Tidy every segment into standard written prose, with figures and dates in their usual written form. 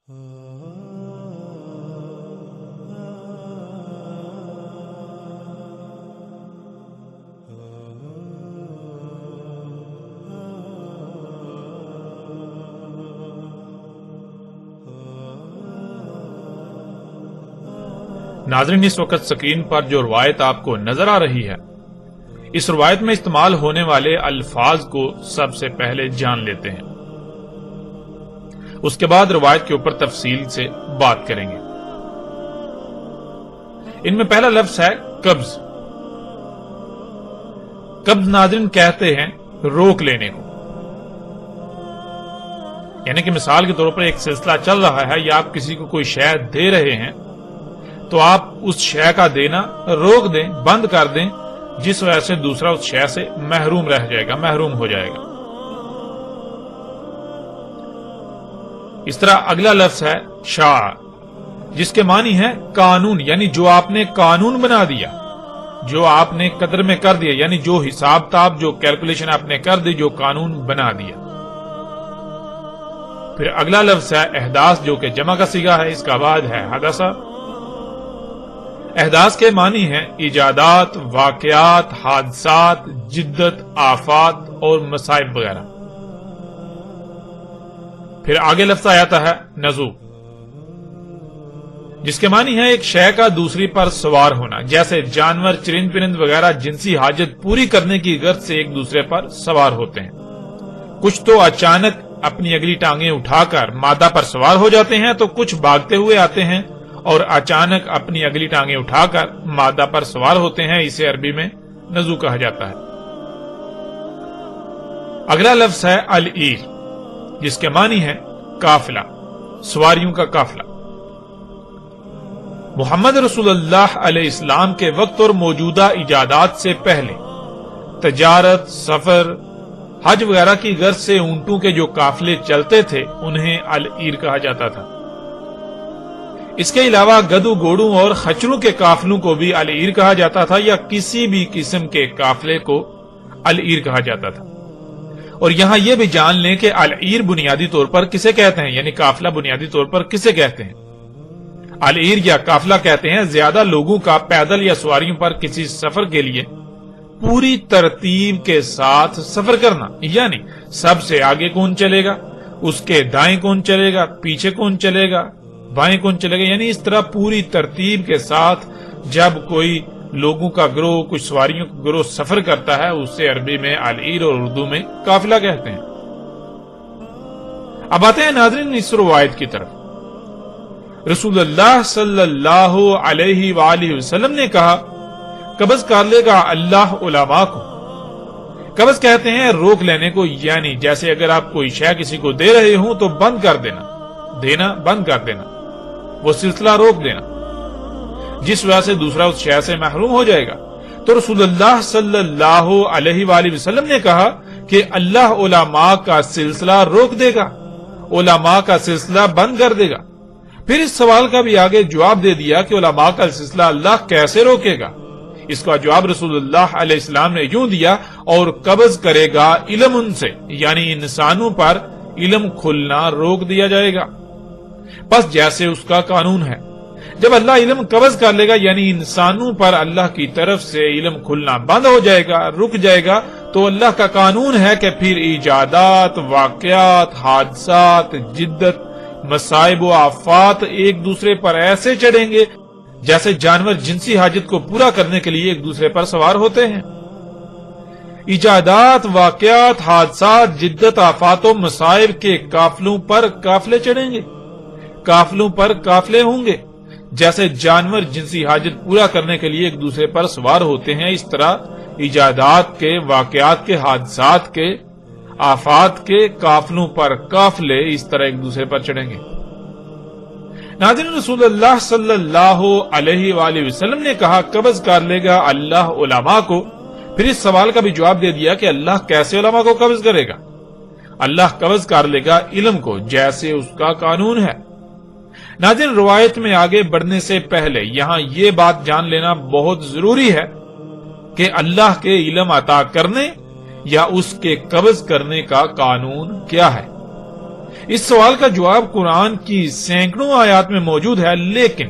ناظرین، اس وقت سکرین پر جو روایت آپ کو نظر آ رہی ہے، اس روایت میں استعمال ہونے والے الفاظ کو سب سے پہلے جان لیتے ہیں، اس کے بعد روایت کے اوپر تفصیل سے بات کریں گے۔ ان میں پہلا لفظ ہے قبض۔ قبض ناظرین کہتے ہیں روک لینے کو، یعنی کہ مثال کے طور پر ایک سلسلہ چل رہا ہے یا آپ کسی کو کوئی شے دے رہے ہیں تو آپ اس شے کا دینا روک دیں، بند کر دیں، جس وجہ سے دوسرا اس شے سے محروم رہ جائے گا، محروم ہو جائے گا۔ اس طرح اگلا لفظ ہے شاع، جس کے معنی ہے قانون، یعنی جو آپ نے قانون بنا دیا، جو آپ نے قدر میں کر دیا، یعنی جو حساب تاب، جو کیلکولیشن آپ نے کر دی، جو قانون بنا دیا۔ پھر اگلا لفظ ہے احداث، جو کہ جمع کا صیغہ ہے، اس کا بعد ہے حدثہ۔ احداث کے معنی ہیں ایجادات، واقعات، حادثات، جدت، آفات اور مصائب وغیرہ۔ پھر آگے لفظ آتا ہے نزوع، جس کے معنی ہے ایک شے کا دوسری پر سوار ہونا، جیسے جانور، چرند پرند وغیرہ جنسی حاجت پوری کرنے کی غرض سے ایک دوسرے پر سوار ہوتے ہیں۔ کچھ تو اچانک اپنی اگلی ٹانگیں اٹھا کر مادہ پر سوار ہو جاتے ہیں، تو کچھ بھاگتے ہوئے آتے ہیں اور اچانک اپنی اگلی ٹانگیں اٹھا کر مادہ پر سوار ہوتے ہیں، اسے عربی میں نزوع کہا جاتا ہے۔ اگلا لفظ ہے العیر، جس کے معنی ہے قافلہ، سواریوں کا قافلہ۔ محمد رسول اللہ علیہ السلام کے وقت اور موجودہ ایجادات سے پہلے تجارت، سفر، حج وغیرہ کی غرض سے اونٹوں کے جو قافلے چلتے تھے انہیں العیر کہا جاتا تھا۔ اس کے علاوہ گدو، گھوڑوں اور خچروں کے قافلوں کو بھی العیر کہا جاتا تھا، یا کسی بھی قسم کے قافلے کو العیر کہا جاتا تھا۔ اور یہاں یہ بھی جان لیں کہ العیر بنیادی طور پر کسے کہتے ہیں، یعنی قافلہ بنیادی طور پر کسے کہتے ہیں؟ العیر یا قافلہ کہتے ہیں زیادہ لوگوں کا پیدل یا سواریوں پر کسی سفر کے لیے پوری ترتیب کے ساتھ سفر کرنا، یعنی سب سے آگے کون چلے گا، اس کے دائیں کون چلے گا، پیچھے کون چلے گا، بائیں کون چلے گا، یعنی اس طرح پوری ترتیب کے ساتھ جب کوئی لوگوں کا گروہ، کچھ سواریوں کا گروہ سفر کرتا ہے، اسے عربی میں العیر اور اردو میں قافلہ کہتے ہیں۔ اب آتے ہیں ناظرین اس روایت کی طرف۔ رسول اللہ صلی اللہ علیہ وآلہ وسلم نے کہا قبض کر لے گا اللہ علماء کو۔ قبض کہتے ہیں روک لینے کو، یعنی جیسے اگر آپ کوئی شے کسی کو دے رہے ہوں تو بند کر دینا، دینا بند کر دینا، وہ سلسلہ روک دینا، جس وجہ سے دوسرا اس شے سے محروم ہو جائے گا۔ تو رسول اللہ صلی اللہ علیہ وآلہ وسلم نے کہا کہ اللہ علماء کا سلسلہ روک دے گا، علماء کا سلسلہ بند کر دے گا۔ پھر اس سوال کا بھی آگے جواب دے دیا کہ علماء کا سلسلہ اللہ کیسے روکے گا۔ اس کا جواب رسول اللہ علیہ السلام نے یوں دیا، اور قبض کرے گا علم ان سے، یعنی انسانوں پر علم کھلنا روک دیا جائے گا، بس جیسے اس کا قانون ہے۔ جب اللہ علم قبض کر لے گا، یعنی انسانوں پر اللہ کی طرف سے علم کھلنا بند ہو جائے گا، رک جائے گا، تو اللہ کا قانون ہے کہ پھر ایجادات، واقعات، حادثات، جدت، مصائب و آفات ایک دوسرے پر ایسے چڑھیں گے جیسے جانور جنسی حاجت کو پورا کرنے کے لیے ایک دوسرے پر سوار ہوتے ہیں۔ ایجادات، واقعات، حادثات، جدت، آفات و مصائب کے قافلوں پر قافلے چڑھیں گے، قافلوں پر قافلے ہوں گے، جیسے جانور جنسی حاجت پورا کرنے کے لیے ایک دوسرے پر سوار ہوتے ہیں، اس طرح ایجادات کے، واقعات کے، حادثات کے، آفات کے قافلوں پر قافلے اس طرح ایک دوسرے پر چڑھیں گے۔ ناظرین، رسول اللہ صلی اللہ علیہ وآلہ وسلم نے کہا قبض کر لے گا اللہ علماء کو۔ پھر اس سوال کا بھی جواب دے دیا کہ اللہ کیسے علماء کو قبض کرے گا؟ اللہ قبض کر لے گا علم کو، جیسے اس کا قانون ہے۔ ناظرین، روایت میں آگے بڑھنے سے پہلے یہاں یہ بات جان لینا بہت ضروری ہے کہ اللہ کے علم عطا کرنے یا اس کے قبض کرنے کا قانون کیا ہے۔ اس سوال کا جواب قرآن کی سینکڑوں آیات میں موجود ہے، لیکن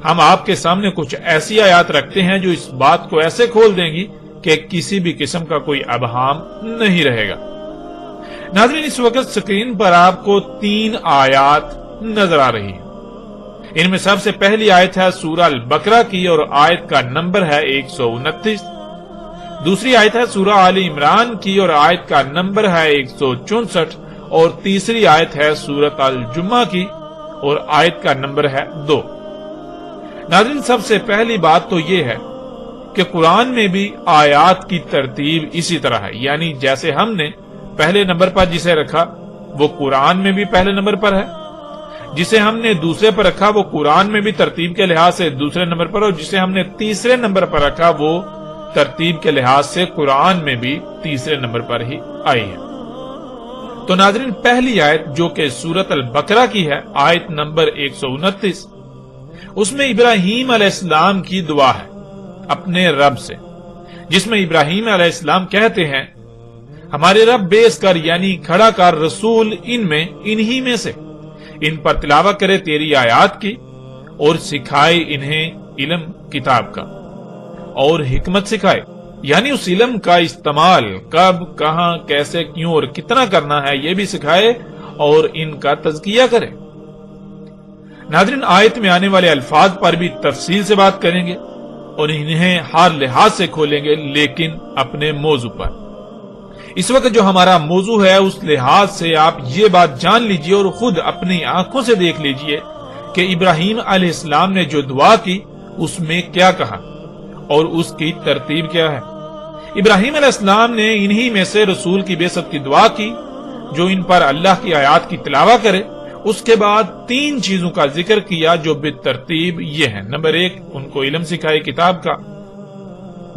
ہم آپ کے سامنے کچھ ایسی آیات رکھتے ہیں جو اس بات کو ایسے کھول دیں گی کہ کسی بھی قسم کا کوئی ابہام نہیں رہے گا۔ ناظرین، اس وقت سکرین پر آپ کو 3 آیات نظر آ رہی ہیں۔ ان میں سب سے پہلی آیت ہے سورہ البقرہ کی اور آیت کا نمبر ہے 129۔ دوسری آیت ہے سورہ آل عمران کی اور آیت کا نمبر ہے 164، اور تیسری آیت ہے سورۃ الجمعہ کی اور آیت کا نمبر ہے 2۔ ناظرین، سب سے پہلی بات تو یہ ہے کہ قرآن میں بھی آیات کی ترتیب اسی طرح ہے، یعنی جیسے ہم نے پہلے نمبر پر جسے رکھا وہ قرآن میں بھی پہلے نمبر پر ہے، جسے ہم نے دوسرے پر رکھا وہ قرآن میں بھی ترتیب کے لحاظ سے دوسرے نمبر پر، اور جسے ہم نے تیسرے نمبر پر رکھا وہ ترتیب کے لحاظ سے قرآن میں بھی تیسرے نمبر پر ہی آئی ہے۔ تو ناظرین، پہلی آیت جو کہ سورۃ البقرہ کی ہے، آیت نمبر 129، اس میں ابراہیم علیہ السلام کی دعا ہے اپنے رب سے، جس میں ابراہیم علیہ السلام کہتے ہیں ہمارے رب بیس کر یعنی کھڑا کر رسول انہی میں سے، ان پر تلاوت کرے تیری آیات کی اور سکھائے انہیں علم کتاب کا اور حکمت سکھائے، یعنی اس علم کا استعمال کب، کہاں، کیسے، کیوں اور کتنا کرنا ہے یہ بھی سکھائے اور ان کا تزکیہ کرے۔ ناظرین، آیت میں آنے والے الفاظ پر بھی تفصیل سے بات کریں گے اور انہیں ہر لحاظ سے کھولیں گے، لیکن اپنے موضوع پر۔ اس وقت جو ہمارا موضوع ہے اس لحاظ سے آپ یہ بات جان لیجئے اور خود اپنی آنکھوں سے دیکھ لیجئے کہ ابراہیم علیہ السلام نے جو دعا کی اس میں کیا کہا اور اس کی ترتیب کیا ہے۔ ابراہیم علیہ السلام نے انہی میں سے رسول کی بعثت کی دعا کی جو ان پر اللہ کی آیات کی تلاوت کرے۔ اس کے بعد 3 چیزوں کا ذکر کیا جو بالترتیب یہ ہیں۔ نمبر 1، ان کو علم سکھائے کتاب کا۔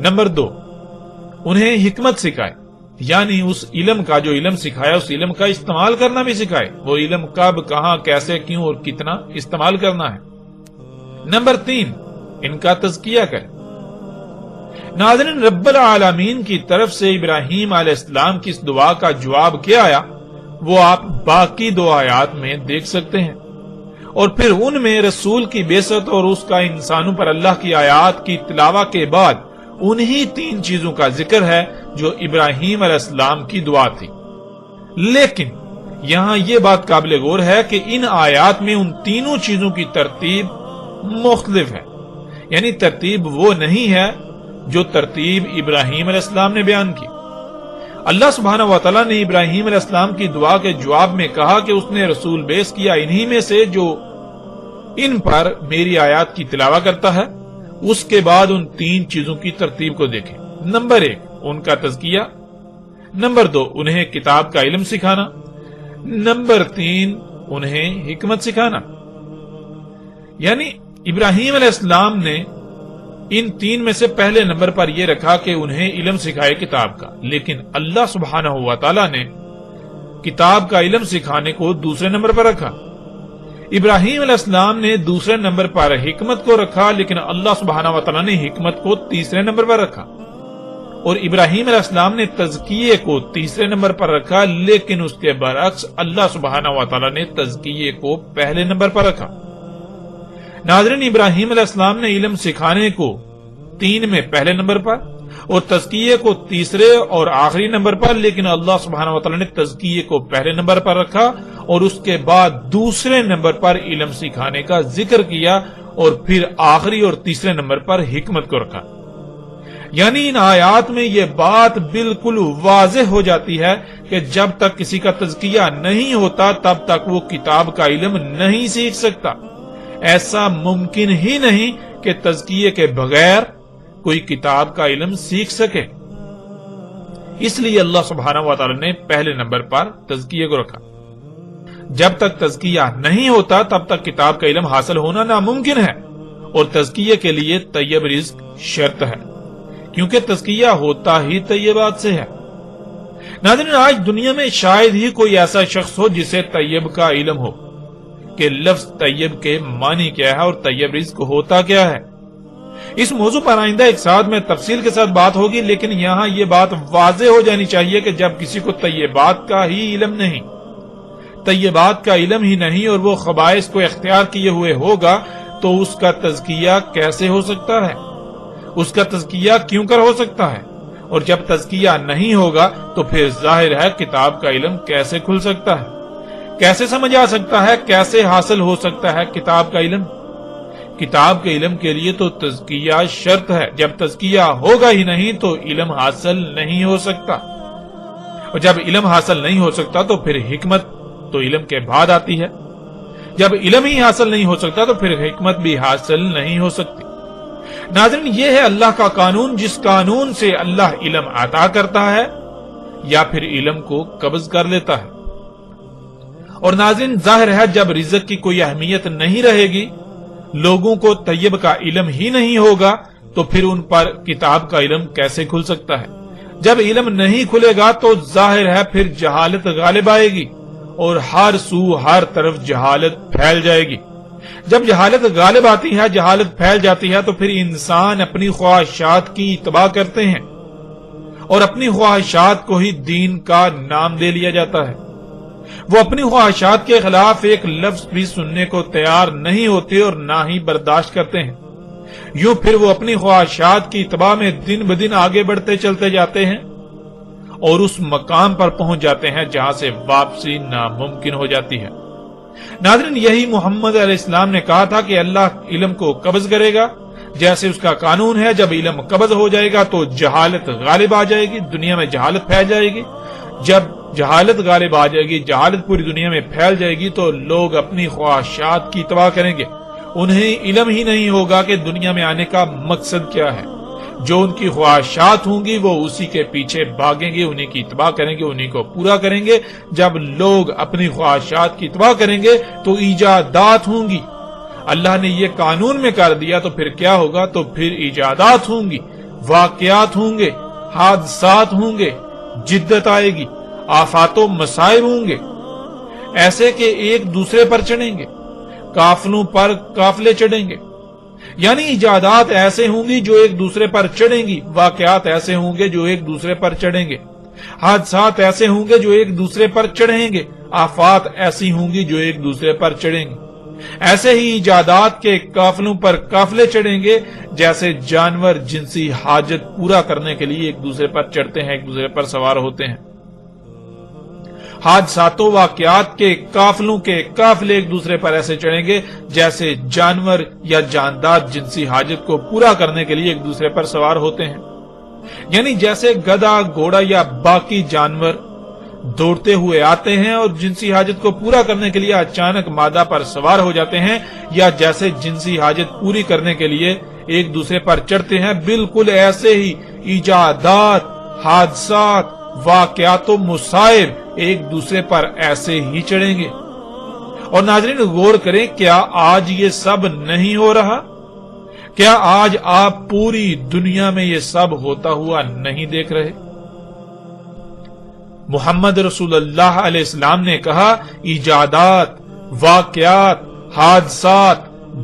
نمبر 2، انہیں حکمت سکھائے، یعنی اس علم کا جو علم سکھایا اس علم کا استعمال کرنا بھی سکھائے، وہ علم کب، کہاں، کیسے، کیوں اور کتنا استعمال کرنا ہے۔ نمبر 3، ان کا تزکیہ کرے۔ ناظرین، رب العالمین کی طرف سے ابراہیم علیہ السلام کی اس دعا کا جواب کیا آیا وہ آپ باقی 2 آیات میں دیکھ سکتے ہیں، اور پھر ان میں رسول کی بعثت اور اس کا انسانوں پر اللہ کی آیات کی تلاوت کے بعد انہی 3 چیزوں کا ذکر ہے جو ابراہیم علیہ السلام کی دعا تھی۔ لیکن یہاں یہ بات قابل غور ہے کہ ان آیات میں ان تینوں چیزوں کی ترتیب مختلف ہے، یعنی ترتیب وہ نہیں ہے جو ترتیب ابراہیم علیہ السلام نے بیان کی۔ اللہ سبحانہ وتعالی نے ابراہیم علیہ السلام کی دعا کے جواب میں کہا کہ اس نے رسول بیس کیا انہی میں سے جو ان پر میری آیات کی تلاوت کرتا ہے۔ اس کے بعد ان 3 چیزوں کی ترتیب کو دیکھیں۔ نمبر 1، ان کا تزکیہ۔ نمبر 2، انہیں کتاب کا علم سکھانا۔ نمبر 3، انہیں حکمت سکھانا۔ یعنی ابراہیم علیہ السلام نے ان 3 میں سے پہلے نمبر پر یہ رکھا کہ انہیں علم سکھائے کتاب کا، لیکن اللہ سبحانہ و تعالی نے کتاب کا علم سکھانے کو دوسرے نمبر پر رکھا۔ ابراہیم علیہ السلام نے دوسرے نمبر پر حکمت کو رکھا، لیکن اللہ سبحانہ و تعالی نے حکمت کو تیسرے نمبر پر رکھا، اور ابراہیم علیہ السلام نے تزکیے کو تیسرے نمبر پر رکھا، لیکن اس کے برعکس اللہ سبحانہ و تعالی نے تزکیے کو پہلے نمبر پر رکھا۔ ناظرین، ابراہیم علیہ السلام نے علم سکھانے کو 3 میں پہلے نمبر پر اور تزکیے کو تیسرے اور آخری نمبر پر، لیکن اللہ سبحانہ و تعالی نے تزکیے کو پہلے نمبر پر رکھا اور اس کے بعد دوسرے نمبر پر علم سکھانے کا ذکر کیا اور پھر آخری اور تیسرے نمبر پر حکمت کو رکھا۔ یعنی ان آیات میں یہ بات بالکل واضح ہو جاتی ہے کہ جب تک کسی کا تزکیہ نہیں ہوتا تب تک وہ کتاب کا علم نہیں سیکھ سکتا۔ ایسا ممکن ہی نہیں کہ تزکیے کے بغیر کوئی کتاب کا علم سیکھ سکے۔ اس لیے اللہ سبحانہ و تعالی نے پہلے نمبر پر تزکیے کو رکھا۔ جب تک تزکیہ نہیں ہوتا تب تک کتاب کا علم حاصل ہونا ناممکن ہے، اور تزکیے کے لیے طیب رزق شرط ہے، کیونکہ تزکیہ ہوتا ہی طیبات سے ہے۔ ناظرین، آج دنیا میں شاید ہی کوئی ایسا شخص ہو جسے طیب کا علم ہو کہ لفظ طیب کے معنی کیا ہے اور طیب رزق ہوتا کیا ہے۔ اس موضوع پر آئندہ ایک ساتھ میں تفصیل کے ساتھ بات ہوگی، لیکن یہاں یہ بات واضح ہو جانی چاہیے کہ جب کسی کو طیبات کا ہی علم نہیں، طیبات کا علم ہی نہیں اور وہ خبائث کو اختیار کیے ہوئے ہوگا تو اس کا تزکیہ کیسے ہو سکتا ہے؟ اس کا تزکیہ کیوں کر ہو سکتا ہے؟ اور جب تزکیہ نہیں ہوگا تو پھر ظاہر ہے کتاب کا علم کیسے کھل سکتا ہے؟ کیسے سمجھ آ سکتا ہے؟ کیسے حاصل ہو سکتا ہے کتاب کا علم؟ کتاب کے علم کے لیے تو تزکیہ شرط ہے، جب تزکیہ ہوگا ہی نہیں تو علم حاصل نہیں ہو سکتا، اور جب علم حاصل نہیں ہو سکتا تو پھر حکمت تو علم کے بعد آتی ہے، جب علم ہی حاصل نہیں ہو سکتا تو پھر حکمت بھی حاصل نہیں ہو سکتی۔ ناظرین، یہ ہے اللہ کا قانون، جس قانون سے اللہ علم عطا کرتا ہے یا پھر علم کو قبض کر لیتا ہے۔ اور ناظرین، ظاہر ہے جب رزق کی کوئی اہمیت نہیں رہے گی، لوگوں کو طیب کا علم ہی نہیں ہوگا تو پھر ان پر کتاب کا علم کیسے کھل سکتا ہے؟ جب علم نہیں کھلے گا تو ظاہر ہے پھر جہالت غالب آئے گی اور ہر سو ہر طرف جہالت پھیل جائے گی۔ جب جہالت غالب آتی ہے، جہالت پھیل جاتی ہے تو پھر انسان اپنی خواہشات کی اتباع کرتے ہیں اور اپنی خواہشات کو ہی دین کا نام دے لیا جاتا ہے۔ وہ اپنی خواہشات کے خلاف ایک لفظ بھی سننے کو تیار نہیں ہوتے اور نہ ہی برداشت کرتے ہیں۔ یوں پھر وہ اپنی خواہشات کی اتباع میں دن بدن آگے بڑھتے چلتے جاتے ہیں اور اس مقام پر پہنچ جاتے ہیں جہاں سے واپسی ناممکن ہو جاتی ہے۔ ناظرین، یہی محمد علیہ السلام نے کہا تھا کہ اللہ علم کو قبض کرے گا، جیسے اس کا قانون ہے جب علم قبض ہو جائے گا تو جہالت غالب آ جائے گی، دنیا میں جہالت پھیل جائے گی۔ جب جہالت غالب آ جائے گی، جہالت پوری دنیا میں پھیل جائے گی تو لوگ اپنی خواہشات کی اتباع کریں گے۔ انہیں علم ہی نہیں ہوگا کہ دنیا میں آنے کا مقصد کیا ہے۔ جو ان کی خواہشات ہوں گی وہ اسی کے پیچھے بھاگیں گے، انہیں کی اتباع کریں گے، انہیں کو پورا کریں گے۔ جب لوگ اپنی خواہشات کی اتباع کریں گے تو ایجادات ہوں گی۔ اللہ نے یہ قانون میں کر دیا تو پھر کیا ہوگا؟ تو پھر ایجادات ہوں گی، واقعات ہوں گے، حادثات ہوں گے، جدت آئے گی، آفات و مصائب ہوں گے، ایسے کہ ایک دوسرے پر چڑھیں گے، قافلوں پر قافلے چڑھیں گے۔ یعنی ایجادات ایسے ہوں گی جو ایک دوسرے پر چڑھیں گی، واقعات ایسے ہوں گے جو ایک دوسرے پر چڑھیں گے، حادثات ایسے ہوں گے جو ایک دوسرے پر چڑھیں گے، آفات ایسی ہوں گی جو ایک دوسرے پر چڑھیں گی۔ ایسے ہی ایجادات کے قافلوں پر قافلے چڑھیں گے، جیسے جانور جنسی حاجت پورا کرنے کے لیے ایک دوسرے پر چڑھتے ہیں، ایک دوسرے پر سوار ہوتے ہیں۔ حادثات و واقعات کے قافلوں کے قافلے ایک دوسرے پر ایسے چڑھیں گے جیسے جانور یا جاندار جنسی حاجت کو پورا کرنے کے لیے ایک دوسرے پر سوار ہوتے ہیں۔ یعنی جیسے گدھا، گھوڑا یا باقی جانور دوڑتے ہوئے آتے ہیں اور جنسی حاجت کو پورا کرنے کے لیے اچانک مادہ پر سوار ہو جاتے ہیں، یا جیسے جنسی حاجت پوری کرنے کے لیے ایک دوسرے پر چڑھتے ہیں، بالکل ایسے ہی ایجادات، حادثات، واقعات و مصائب ایک دوسرے پر ایسے ہی چڑھیں گے۔ اور ناظرین غور کریں، کیا آج یہ سب نہیں ہو رہا؟ کیا آج آپ پوری دنیا میں یہ سب ہوتا ہوا نہیں دیکھ رہے؟ محمد رسول اللہ علیہ السلام نے کہا، ایجادات، واقعات، حادثات،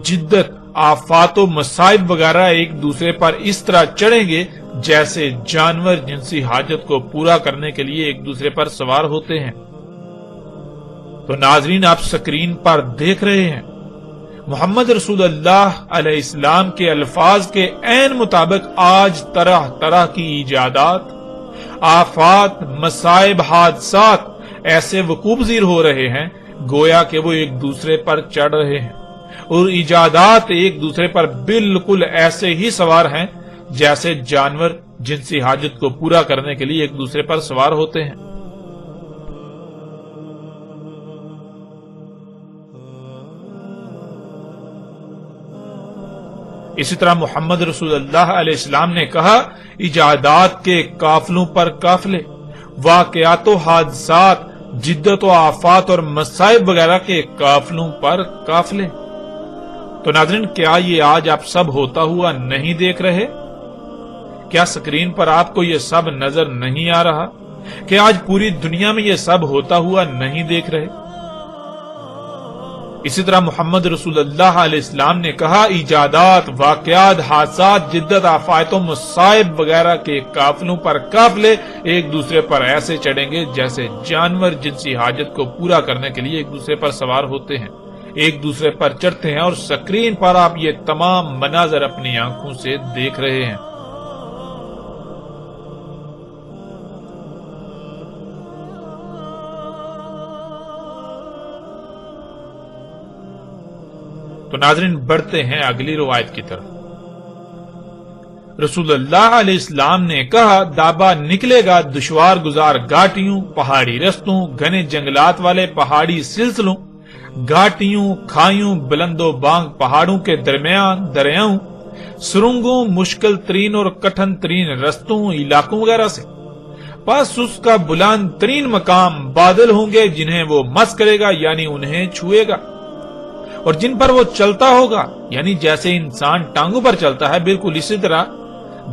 جدت، آفات و مصائب وغیرہ ایک دوسرے پر اس طرح چڑھیں گے جیسے جانور جنسی حاجت کو پورا کرنے کے لیے ایک دوسرے پر سوار ہوتے ہیں۔ تو ناظرین، آپ سکرین پر دیکھ رہے ہیں محمد رسول اللہ علیہ السلام کے الفاظ کے عین مطابق آج طرح طرح کی ایجادات، آفات، مصائب، حادثات ایسے وقوع پذیر ہو رہے ہیں گویا کہ وہ ایک دوسرے پر چڑھ رہے ہیں، اور ایجادات ایک دوسرے پر بالکل ایسے ہی سوار ہیں جیسے جانور جنسی حاجت کو پورا کرنے کے لیے ایک دوسرے پر سوار ہوتے ہیں۔ اسی طرح محمد رسول اللہ علیہ السلام نے کہا، ایجادات کے قافلوں پر قافلے، واقعات و حادثات، جدت و آفات اور مصائب وغیرہ کے قافلوں پر قافلے۔ تو ناظرین، کیا یہ آج آپ سب ہوتا ہوا نہیں دیکھ رہے؟ کیا سکرین پر آپ کو یہ سب نظر نہیں آ رہا؟ کہ آج پوری دنیا میں یہ سب ہوتا ہوا نہیں دیکھ رہے؟ اسی طرح محمد رسول اللہ علیہ السلام نے کہا ایجادات، واقعات، حادثات، جدت، آفات و مصائب وغیرہ کے قافلوں پر قافلے ایک دوسرے پر ایسے چڑھیں گے جیسے جانور جنسی حاجت کو پورا کرنے کے لیے ایک دوسرے پر سوار ہوتے ہیں، ایک دوسرے پر چڑھتے ہیں، اور سکرین پر آپ یہ تمام مناظر اپنی آنکھوں سے دیکھ رہے ہیں۔ تو ناظرین بڑھتے ہیں اگلی روایت کی طرف۔ رسول اللہ علیہ السلام نے کہا دابا نکلے گا دشوار گزار گھاٹیوں، پہاڑی رستوں، گھنے جنگلات والے پہاڑی سلسلوں، گھاٹیوں، کھائیوں، بلند و بانگ پہاڑوں کے درمیان دریاؤں، سرنگوں، مشکل ترین اور کٹھن ترین رستوں، علاقوں وغیرہ سے۔ پس اس کا بلند ترین مقام بادل ہوں گے جنہیں وہ مس کرے گا یعنی انہیں چھوئے گا، اور جن پر وہ چلتا ہوگا یعنی جیسے انسان ٹانگوں پر چلتا ہے بالکل اسی طرح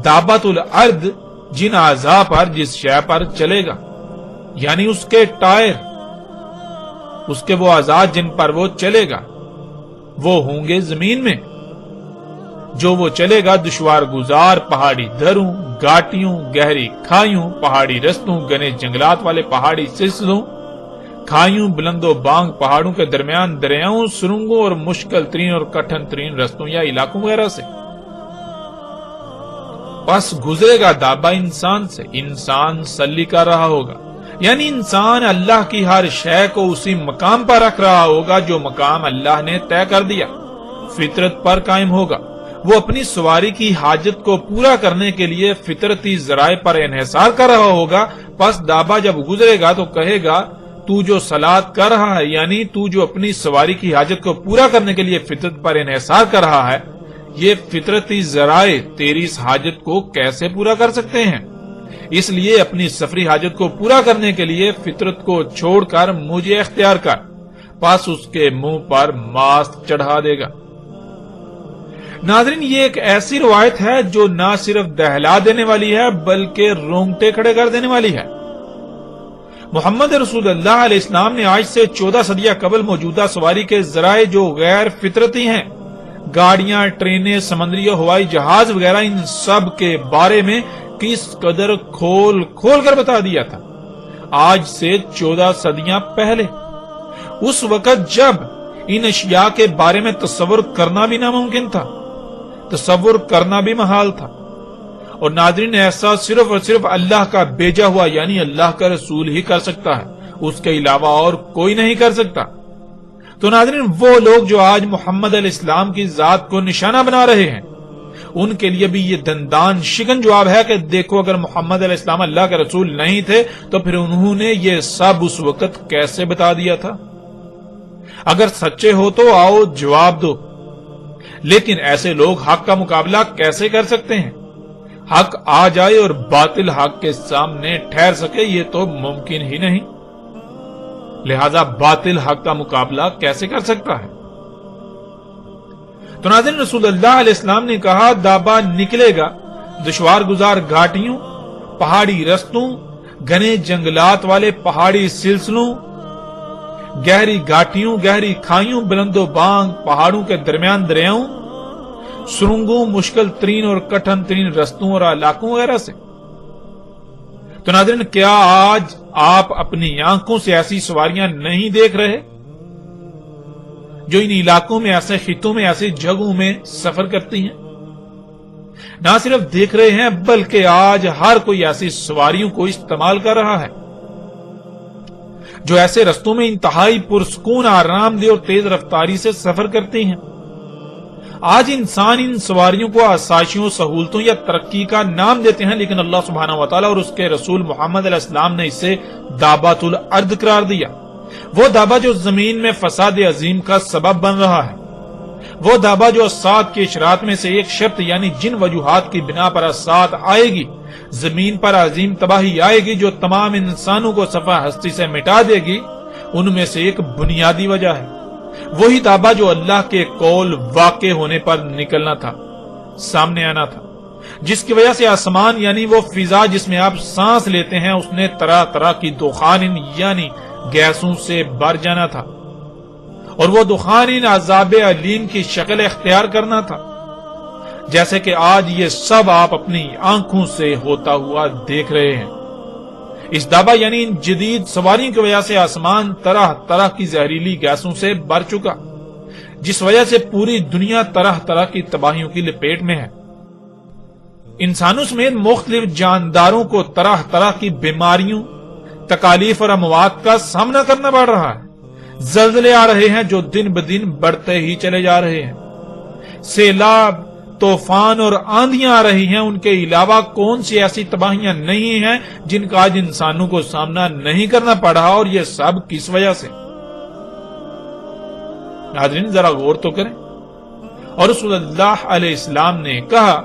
دابت الارض جن اعضاء پر جس شے پر چلے گا یعنی اس کے ٹائر، اس کے وہ اعضاء جن پر وہ چلے گا وہ ہوں گے زمین میں، جو وہ چلے گا دشوار گزار پہاڑی دروں، گھاٹیوں، گہری کھائیوں، پہاڑی رستوں، گھنے جنگلات والے پہاڑی سلسلوں، کھائیوں، بلند و بانگ پہاڑوں کے درمیان دریاؤں، سرنگوں اور مشکل ترین اور کٹھن ترین رستوں یا علاقوں وغیرہ سے۔ پس گزرے گا دابا انسان سے، انسان سلی کر رہا ہوگا یعنی انسان اللہ کی ہر شے کو اسی مقام پر رکھ رہا ہوگا جو مقام اللہ نے طے کر دیا، فطرت پر قائم ہوگا۔ وہ اپنی سواری کی حاجت کو پورا کرنے کے لیے فطرتی ذرائع پر انحصار کر رہا ہوگا۔ پس دابا جب گزرے گا تو کہے گا تو جو صلات کر رہا ہے یعنی تو جو اپنی سواری کی حاجت کو پورا کرنے کے لیے فطرت پر انحصار کر رہا ہے، یہ فطرتی ذرائع تیری اس حاجت کو کیسے پورا کر سکتے ہیں؟ اس لیے اپنی سفری حاجت کو پورا کرنے کے لیے فطرت کو چھوڑ کر مجھے اختیار کر، پس اس کے منہ پر ماسک چڑھا دے گا۔ ناظرین یہ ایک ایسی روایت ہے جو نہ صرف دہلا دینے والی ہے بلکہ رونگٹے کھڑے کر دینے والی ہے۔ محمد رسول اللہ علیہ السلام نے آج سے 14 صدیاں قبل موجودہ سواری کے ذرائع جو غیر فطرتی ہیں، گاڑیاں، ٹرینیں، سمندری اور ہوائی جہاز وغیرہ، ان سب کے بارے میں کس قدر کھول کھول کر بتا دیا تھا آج سے 14 صدیاں پہلے، اس وقت جب ان اشیاء کے بارے میں تصور کرنا بھی ناممکن تھا، تصور کرنا بھی محال تھا۔ اور ناظرین ایسا صرف اور صرف اللہ کا بھیجا ہوا یعنی اللہ کا رسول ہی کر سکتا ہے، اس کے علاوہ اور کوئی نہیں کر سکتا۔ تو ناظرین وہ لوگ جو آج محمد علیہ السلام کی ذات کو نشانہ بنا رہے ہیں ان کے لیے بھی یہ دندان شکن جواب ہے کہ دیکھو اگر محمد علیہ السلام اللہ کے رسول نہیں تھے تو پھر انہوں نے یہ سب اس وقت کیسے بتا دیا تھا؟ اگر سچے ہو تو آؤ جواب دو۔ لیکن ایسے لوگ حق کا مقابلہ کیسے کر سکتے ہیں؟ حق آ جائے اور باطل حق کے سامنے ٹھہر سکے یہ تو ممکن ہی نہیں، لہذا باطل حق کا مقابلہ کیسے کر سکتا ہے؟ تو ناظرین رسول اللہ علیہ السلام نے کہا دابا نکلے گا دشوار گزار گھاٹیوں، پہاڑی رستوں، گھنے جنگلات والے پہاڑی سلسلوں، گہری گھاٹیوں، گہری کھائیوں، بلند و بانگ پہاڑوں کے درمیان دریاؤں، سرنگوں، مشکل ترین اور کٹھن ترین رستوں اور علاقوں وغیرہ سے۔ تو ناظرین کیا آج آپ اپنی آنکھوں سے ایسی سواریاں نہیں دیکھ رہے جو ان علاقوں میں، ایسے خطوں میں، ایسی جگہوں میں سفر کرتی ہیں؟ نہ صرف دیکھ رہے ہیں بلکہ آج ہر کوئی ایسی سواریوں کو استعمال کر رہا ہے جو ایسے رستوں میں انتہائی پرسکون، آرام دہ اور تیز رفتاری سے سفر کرتی ہیں۔ آج انسان ان سواریوں کو آسائشوں، سہولتوں یا ترقی کا نام دیتے ہیں، لیکن اللہ سبحانہ وتعالی اور اس کے رسول محمد علیہ السلام نے اسے دابۃ الارض قرار دیا۔ وہ دابا جو زمین میں فساد عظیم کا سبب بن رہا ہے، وہ دابا جو اسات کے اشارات میں سے ایک شرط یعنی جن وجوہات کی بنا پر اسات آئے گی، زمین پر عظیم تباہی آئے گی جو تمام انسانوں کو صفحہ ہستی سے مٹا دے گی، ان میں سے ایک بنیادی وجہ ہے وہی دابا جو اللہ کے قول واقع ہونے پر نکلنا تھا، سامنے آنا تھا، جس کی وجہ سے آسمان یعنی وہ فضا جس میں آپ سانس لیتے ہیں اس نے طرح طرح کی دخان یعنی گیسوں سے بھر جانا تھا، اور وہ دخان ان عذاب علیم کی شکل اختیار کرنا تھا، جیسے کہ آج یہ سب آپ اپنی آنکھوں سے ہوتا ہوا دیکھ رہے ہیں۔ اس دابا یعنی ان جدید سواریوں کی وجہ سے آسمان طرح طرح کی زہریلی گیسوں سے بھر چکا، جس وجہ سے پوری دنیا طرح طرح کی تباہیوں کی لپیٹ میں ہے۔ انسانوں سمیت مختلف جانداروں کو طرح طرح کی بیماریوں، تکالیف اور اموات کا سامنا کرنا پڑ رہا ہے۔ زلزلے آ رہے ہیں جو دن بدن بڑھتے ہی چلے جا رہے ہیں۔ سیلاب، طوفان اور آندیاں آ رہی ہیں۔ ان کے علاوہ کون سی ایسی تباہیاں نہیں ہیں جن کا آج انسانوں کو سامنا نہیں کرنا پڑا، اور یہ سب کس وجہ سے؟ ناظرین ذرا غور تو کریں۔ اور رسول اللہ علیہ السلام نے کہا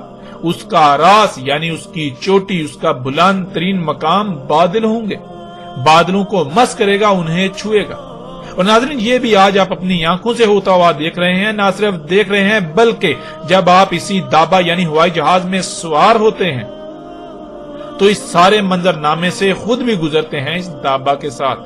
اس کا راس یعنی اس کی چوٹی، اس کا بلند ترین مقام بادل ہوں گے، بادلوں کو مس کرے گا، انہیں چھوئے گا۔ اور ناظرین یہ بھی آج آپ اپنی آنکھوں سے ہوتا ہوا دیکھ رہے ہیں، نہ صرف دیکھ رہے ہیں بلکہ جب آپ اسی دابا یعنی ہوائی جہاز میں سوار ہوتے ہیں تو اس سارے منظرنامے سے خود بھی گزرتے ہیں اس دابا کے ساتھ۔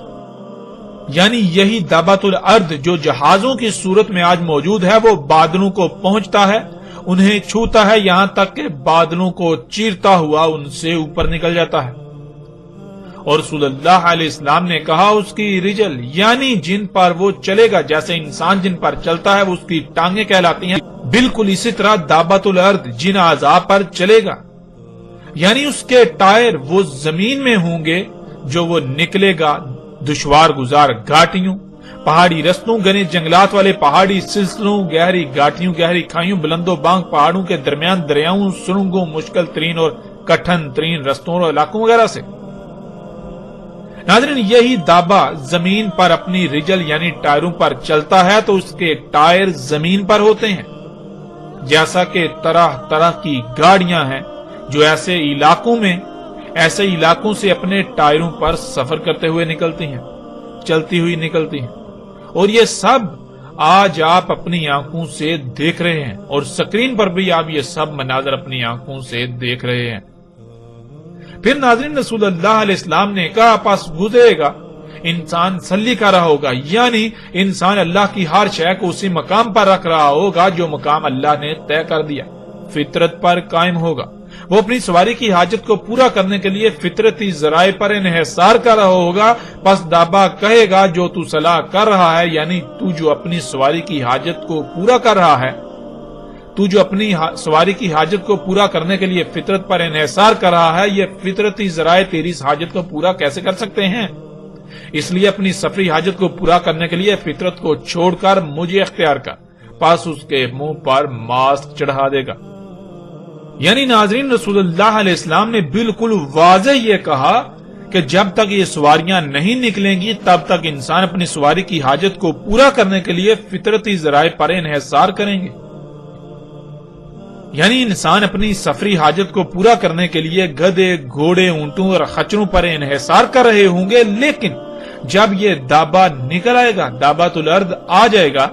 یعنی یہی دابۃ الارض جو جہازوں کی صورت میں آج موجود ہے، وہ بادلوں کو پہنچتا ہے، انہیں چھوتا ہے، یہاں تک کہ بادلوں کو چیرتا ہوا ان سے اوپر نکل جاتا ہے۔ اور رسول اللہ علیہ السلام نے کہا اس کی رجل یعنی جن پر وہ چلے گا، جیسے انسان جن پر چلتا ہے وہ اس کی ٹانگیں کہلاتی ہیں، بالکل اسی طرح دابۃ الارض جن اعضاء پر چلے گا یعنی اس کے ٹائر وہ زمین میں ہوں گے جو وہ نکلے گا دشوار گزار گھاٹیوں، پہاڑی رستوں، گھنے جنگلات والے پہاڑی سلسلوں، گہری گھاٹیوں، گہری کھائیوں، بلند و بانگ پہاڑوں کے درمیان دریاؤں، سرنگوں، مشکل ترین اور کٹھن ترین رستوں اور علاقوں وغیرہ سے۔ ناظرین یہی دابا زمین پر اپنی رجل یعنی ٹائروں پر چلتا ہے تو اس کے ٹائر زمین پر ہوتے ہیں، جیسا کہ طرح طرح کی گاڑیاں ہیں جو ایسے علاقوں سے اپنے ٹائروں پر سفر کرتے ہوئے نکلتی ہیں، چلتی ہوئی نکلتی ہیں۔ اور یہ سب آج آپ اپنی آنکھوں سے دیکھ رہے ہیں، اور سکرین پر بھی آپ یہ سب مناظر اپنی آنکھوں سے دیکھ رہے ہیں۔ پھر ناظرین رسول اللہ علیہ السلام نے کہا پس گزرے گا انسان سلی کر رہا ہوگا، یعنی انسان اللہ کی ہر شے کو اسی مقام پر رکھ رہا ہوگا جو مقام اللہ نے طے کر دیا، فطرت پر قائم ہوگا۔ وہ اپنی سواری کی حاجت کو پورا کرنے کے لیے فطرتی ذرائع پر انحصار کر رہا ہوگا، پس دابا کہے گا جو تو صلاح کر رہا ہے، یعنی تو جو اپنی سواری کی حاجت کو پورا کر رہا ہے، تو جو اپنی سواری کی حاجت کو پورا کرنے کے لیے فطرت پر انحصار کر رہا ہے، یہ فطرتی ذرائع تیری اس حاجت کو پورا کیسے کر سکتے ہیں؟ اس لیے اپنی سفری حاجت کو پورا کرنے کے لیے فطرت کو چھوڑ کر مجھے اختیار کر، پس اس کے منہ پر ماسک چڑھا دے گا۔ یعنی ناظرین رسول اللہ علیہ السلام نے بالکل واضح یہ کہا کہ جب تک یہ سواریاں نہیں نکلیں گی تب تک انسان اپنی سواری کی حاجت کو پورا کرنے کے لیے فطرتی ذرائع پر انحصار کریں گے۔ یعنی انسان اپنی سفری حاجت کو پورا کرنے کے لیے گدھے، گھوڑے، اونٹوں اور خچروں پر انحصار کر رہے ہوں گے، لیکن جب یہ دابا نکل آئے گا، دابۃ الارض آ جائے گا،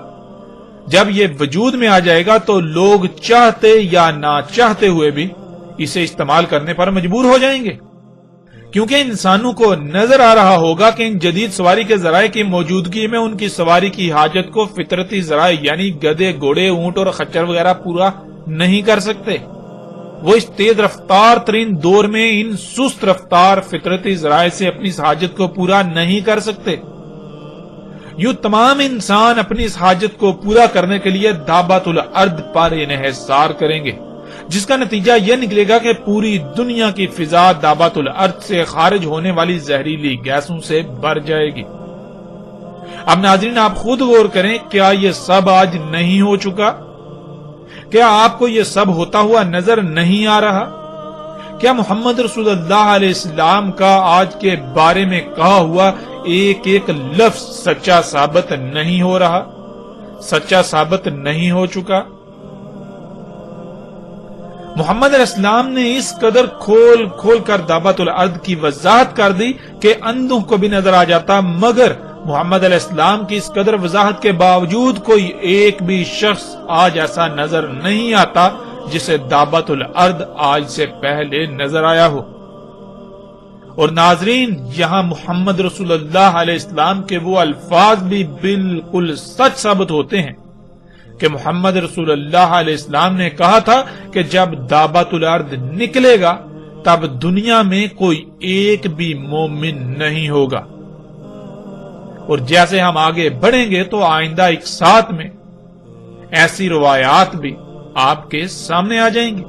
جب یہ وجود میں آ جائے گا تو لوگ چاہتے یا نہ چاہتے ہوئے بھی اسے استعمال کرنے پر مجبور ہو جائیں گے، کیونکہ انسانوں کو نظر آ رہا ہوگا کہ ان جدید سواری کے ذرائع کی موجودگی میں ان کی سواری کی حاجت کو فطرتی ذرائع یعنی گدھے، گھوڑے، اونٹ اور خچر وغیرہ پورا نہیں کر سکتے۔ وہ اس تیز رفتار ترین دور میں ان سست رفتار فطرتی ذرائع سے اپنی اس حاجت کو پورا نہیں کر سکتے۔ یوں تمام انسان اپنی اس حاجت کو پورا کرنے کے لیے دابۃ الارض پر انحصار کریں گے، جس کا نتیجہ یہ نکلے گا کہ پوری دنیا کی فضا دابۃ الارض سے خارج ہونے والی زہریلی گیسوں سے بھر جائے گی۔ اب ناظرین آپ خود غور کریں، کیا یہ سب آج نہیں ہو چکا؟ کیا آپ کو یہ سب ہوتا ہوا نظر نہیں آ رہا؟ کیا محمد رسول اللہ علیہ السلام کا آج کے بارے میں کہا ہوا ایک ایک لفظ سچا ثابت نہیں ہو رہا، سچا ثابت نہیں ہو چکا؟ محمد علیہ السلام نے اس قدر کھول کھول کر دابۃ الارض کی وضاحت کر دی کہ اندھوں کو بھی نظر آ جاتا، مگر محمد علیہ السلام کی اس قدر وضاحت کے باوجود کوئی ایک بھی شخص آج ایسا نظر نہیں آتا جسے دابۃ الارض آج سے پہلے نظر آیا ہو۔ اور ناظرین یہاں محمد رسول اللہ علیہ السلام کے وہ الفاظ بھی بالکل سچ ثابت ہوتے ہیں کہ محمد رسول اللہ علیہ السلام نے کہا تھا کہ جب دابت الارض نکلے گا تب دنیا میں کوئی ایک بھی مومن نہیں ہوگا، اور جیسے ہم آگے بڑھیں گے تو آئندہ ایک ساتھ میں ایسی روایات بھی آپ کے سامنے آ جائیں گی۔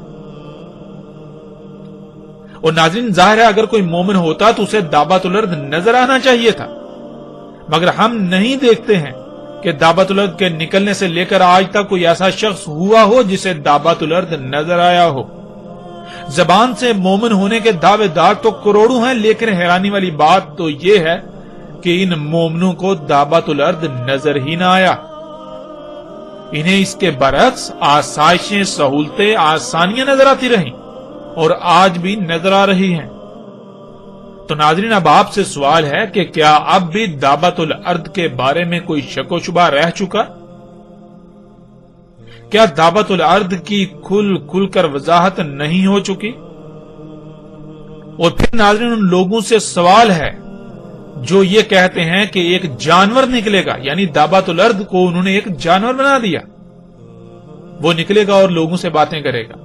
اور ناظرین ظاہر ہے اگر کوئی مومن ہوتا تو اسے دابت الارض نظر آنا چاہیے تھا، مگر ہم نہیں دیکھتے ہیں کہ دابت الارض کے نکلنے سے لے کر آج تک کوئی ایسا شخص ہوا ہو جسے دابت الارض نظر آیا ہو۔ زبان سے مومن ہونے کے دعوے دار تو کروڑوں ہیں، لیکن حیرانی والی بات تو یہ ہے کہ ان مومنوں کو دابت الارض نظر ہی نہ آیا۔ انہیں اس کے برعکس آسائشیں، سہولتیں، آسانیاں نظر آتی رہیں اور آج بھی نظر آ رہی ہیں۔ تو ناظرین اب آپ سے سوال ہے کہ کیا اب بھی دابت الارض کے بارے میں کوئی شک و شبہ رہ چکا؟ کیا دابت الارض کی کھل کر وضاحت نہیں ہو چکی؟ اور پھر ناظرین ان لوگوں سے سوال ہے جو یہ کہتے ہیں کہ ایک جانور نکلے گا، یعنی دابت الارض کو انہوں نے ایک جانور بنا دیا، وہ نکلے گا اور لوگوں سے باتیں کرے گا۔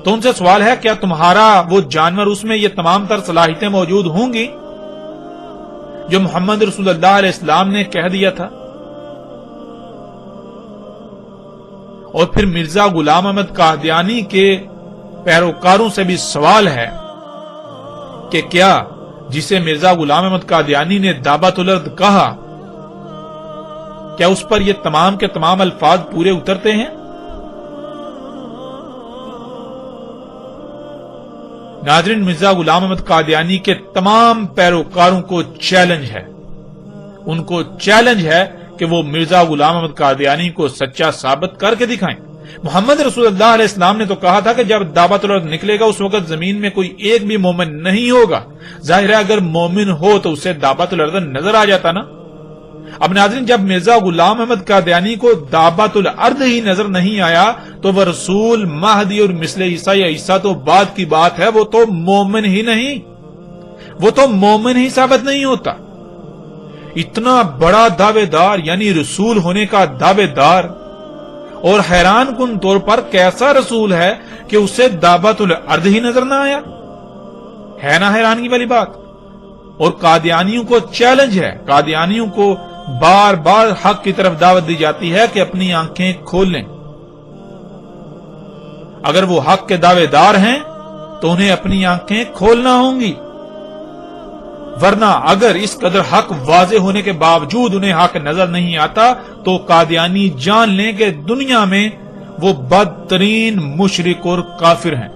تو ان سے سوال ہے کیا تمہارا وہ جانور، اس میں یہ تمام تر صلاحیتیں موجود ہوں گی جو محمد رسول اللہ علیہ السلام نے کہہ دیا تھا؟ اور پھر مرزا غلام احمد قادیانی کے پیروکاروں سے بھی سوال ہے کہ کیا جسے مرزا غلام احمد قادیانی نے دابت الارض کہا، کیا اس پر یہ تمام کے تمام الفاظ پورے اترتے ہیں؟ ناظرین مرزا غلام احمد قادیانی کے تمام پیروکاروں کو چیلنج ہے، ان کو چیلنج ہے کہ وہ مرزا غلام احمد قادیانی کو سچا ثابت کر کے دکھائیں۔ محمد رسول اللہ علیہ السلام نے تو کہا تھا کہ جب دابت الارض نکلے گا اس وقت زمین میں کوئی ایک بھی مومن نہیں ہوگا۔ ظاہر ہے اگر مومن ہو تو اسے دابت الارض نظر آ جاتا نا۔ اب ناظرین جب مرزا غلام احمد قادیانی کو دابت الارض ہی نظر نہیں آیا تو وہ رسول، مہدی اور مثل عیسیٰ یا عیسیٰ تو بعد کی بات ہے، وہ تو مومن ہی نہیں، وہ تو مومن ہی ثابت نہیں ہوتا۔ اتنا بڑا دعوے دار یعنی رسول ہونے کا دعوے دار، اور حیران کن طور پر کیسا رسول ہے کہ اسے دابت الارض ہی نظر نہ آیا؟ ہے نا حیرانی والی بات؟ اور قادیانیوں کو چیلنج ہے، قادیانیوں کو بار بار حق کی طرف دعوت دی جاتی ہے کہ اپنی آنکھیں کھول لیں۔ اگر وہ حق کے دعوے دار ہیں تو انہیں اپنی آنکھیں کھولنا ہوں گی، ورنہ اگر اس قدر حق واضح ہونے کے باوجود انہیں حق نظر نہیں آتا تو قادیانی جان لیں کہ دنیا میں وہ بدترین مشرک اور کافر ہیں۔